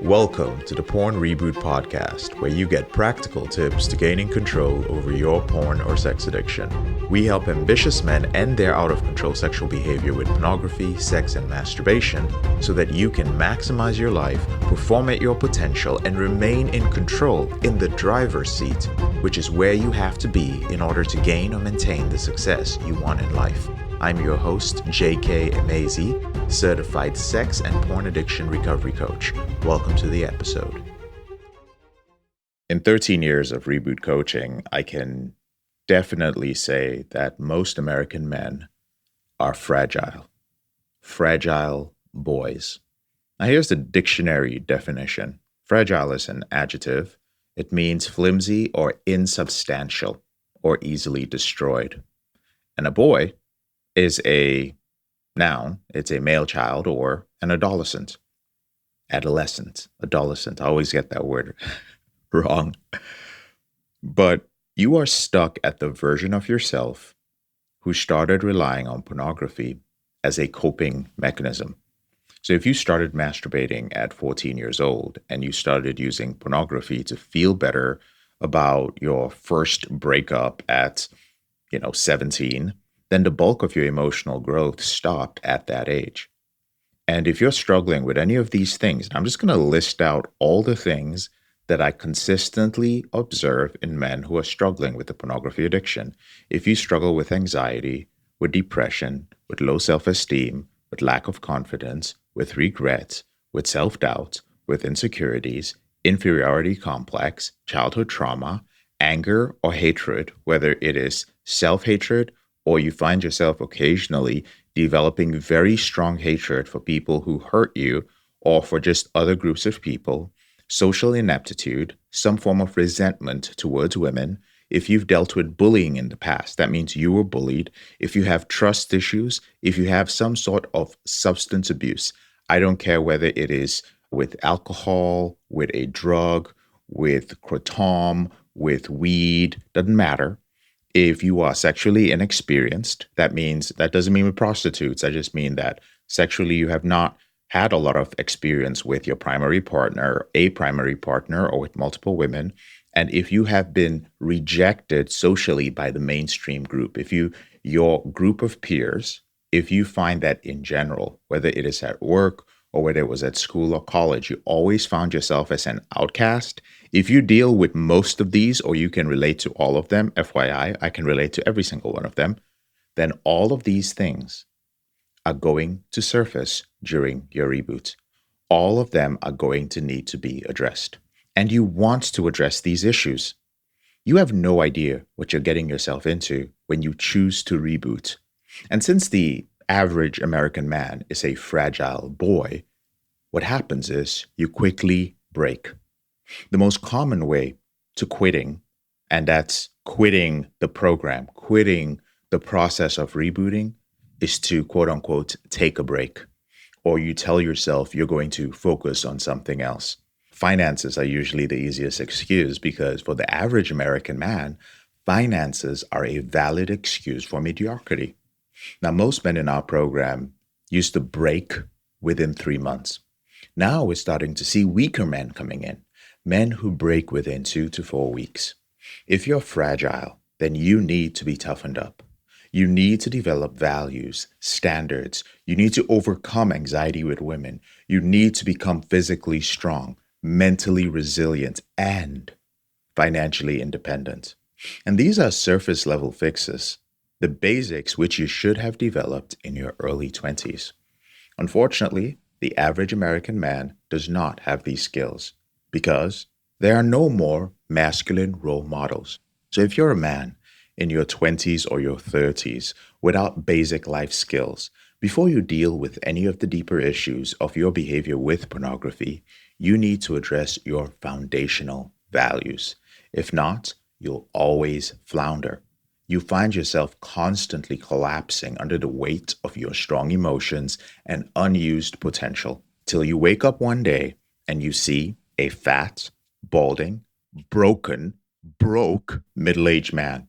Welcome to the Porn Reboot podcast, where you get practical tips to gaining control over your porn or sex addiction. We help ambitious men end their out-of-control sexual behavior with pornography, sex, and masturbation so that you can maximize your life, perform at your potential, and remain in control in the driver's seat, which is where you have to be in order to gain or maintain the success you want in life. I'm your host, J.K. Emezi, certified sex and porn addiction recovery coach. Welcome to the episode. In 13 years of Reboot coaching, I can definitely say that most American men are fragile boys. Now here's the dictionary definition. Fragile is an adjective. It means flimsy or insubstantial or easily destroyed. And a boy is a noun. It's a male child or an adolescent. Adolescent. I always get that word wrong. But you are stuck at the version of yourself who started relying on pornography as a coping mechanism. So if you started masturbating at 14 years old and you started using pornography to feel better about your first breakup at, 17, then the bulk of your emotional growth stopped at that age. And if you're struggling with any of these things, I'm just going to list out all the things that I consistently observe in men who are struggling with the pornography addiction. If you struggle with anxiety, with depression, with low self-esteem, with lack of confidence, with regret, with self-doubt, with insecurities, inferiority complex, childhood trauma, anger or hatred, whether it is self-hatred or you find yourself occasionally developing very strong hatred for people who hurt you or for just other groups of people, social ineptitude, some form of resentment towards women. If you've dealt with bullying in the past, that means you were bullied. If you have trust issues, if you have some sort of substance abuse, I don't care whether it is with alcohol, with a drug, with kratom, with weed, doesn't matter. If you are sexually inexperienced, that doesn't mean with prostitutes. I just mean that sexually you have not had a lot of experience with your primary partner, a primary partner, or with multiple women. And if you have been rejected socially by the mainstream group, your group of peers, if you find that in general, whether it is at work or whether it was at school or college, you always found yourself as an outcast. If you deal with most of these, or you can relate to all of them, FYI, I can relate to every single one of them, then all of these things are going to surface during your reboot. All of them are going to need to be addressed. And you want to address these issues. You have no idea what you're getting yourself into when you choose to reboot. And since the average American man is a fragile boy, what happens is you quickly break. The most common way to quitting, and that's quitting the program, quitting the process of rebooting, is to quote unquote take a break. Or you tell yourself you're going to focus on something else. Finances are usually the easiest excuse because for the average American man, finances are a valid excuse for mediocrity. Now, most men in our program used to break within 3 months. Now we're starting to see weaker men coming in, men who break within 2 to 4 weeks. If you're fragile, then you need to be toughened up. You need to develop values, standards. You need to overcome anxiety with women. You need to become physically strong, mentally resilient, and financially independent. And these are surface level fixes, the basics which you should have developed in your early 20s. Unfortunately, the average American man does not have these skills because there are no more masculine role models. So if you're a man in your 20s or your 30s without basic life skills, before you deal with any of the deeper issues of your behavior with pornography, you need to address your foundational values. If not, you'll always flounder. You find yourself constantly collapsing under the weight of your strong emotions and unused potential till you wake up one day and you see a fat, balding, broke middle-aged man,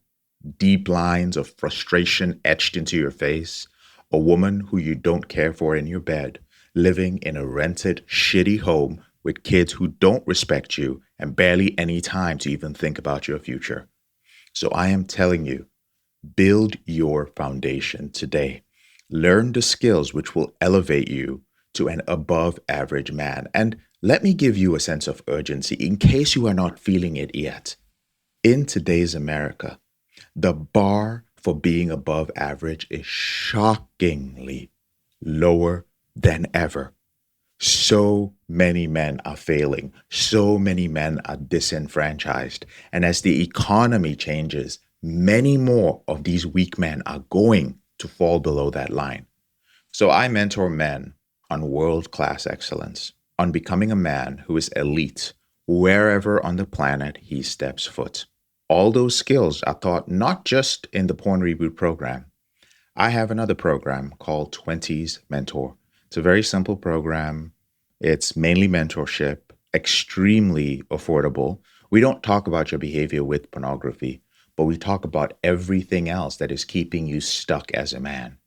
deep lines of frustration etched into your face, a woman who you don't care for in your bed, living in a rented, shitty home with kids who don't respect you and barely any time to even think about your future. So I am telling you, build your foundation today. Learn the skills which will elevate you to an above average man. And let me give you a sense of urgency in case you are not feeling it yet. In today's America, the bar for being above average is shockingly lower than ever. So many men are failing. So many men are disenfranchised. And as the economy changes, many more of these weak men are going to fall below that line. So I mentor men on world-class excellence, on becoming a man who is elite wherever on the planet he steps foot. All those skills are taught not just in the Porn Reboot program. I have another program called 20s Mentor. It's a very simple program. It's mainly mentorship, extremely affordable. We don't talk about your behavior with pornography, but we talk about everything else that is keeping you stuck as a man.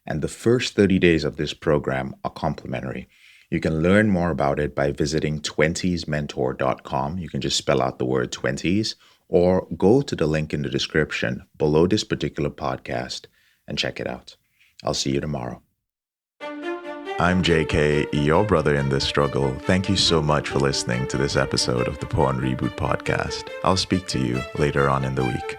And the first 30 days of this program are complimentary. You can learn more about it by visiting 20smentor.com. You can just spell out the word 20s or go to the link in the description below this particular podcast and check it out. I'll see you tomorrow. I'm JK, your brother in this struggle. Thank you so much for listening to this episode of the Porn Reboot podcast. I'll speak to you later on in the week.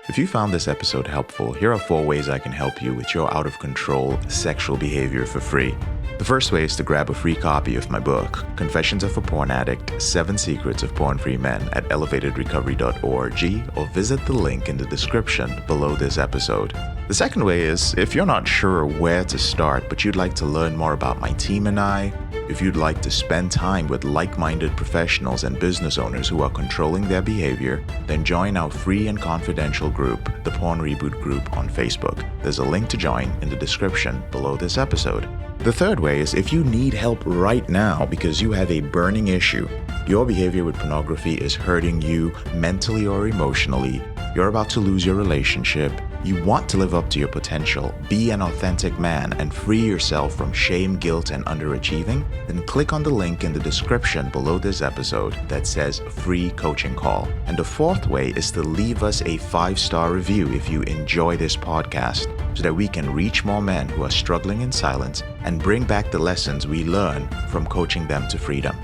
If you found this episode helpful, here are 4 ways I can help you with your out-of-control sexual behavior for free. The first way is to grab a free copy of my book, Confessions of a Porn Addict, 7 Secrets of Porn-Free Men at elevatedrecovery.org, or visit the link in the description below this episode. The second way is, if you're not sure where to start, but you'd like to learn more about my team and I, if you'd like to spend time with like-minded professionals and business owners who are controlling their behavior, then join our free and confidential group, the Porn Reboot group on Facebook. There's a link to join in the description below this episode. The third way is if you need help right now because you have a burning issue, your behavior with pornography is hurting you mentally or emotionally, you're about to lose your relationship, you want to live up to your potential, be an authentic man, and free yourself from shame, guilt, and underachieving, then click on the link in the description below this episode that says free coaching call. And the fourth way is to leave us a 5-star review if you enjoy this podcast, so that we can reach more men who are struggling in silence and bring back the lessons we learn from coaching them to freedom.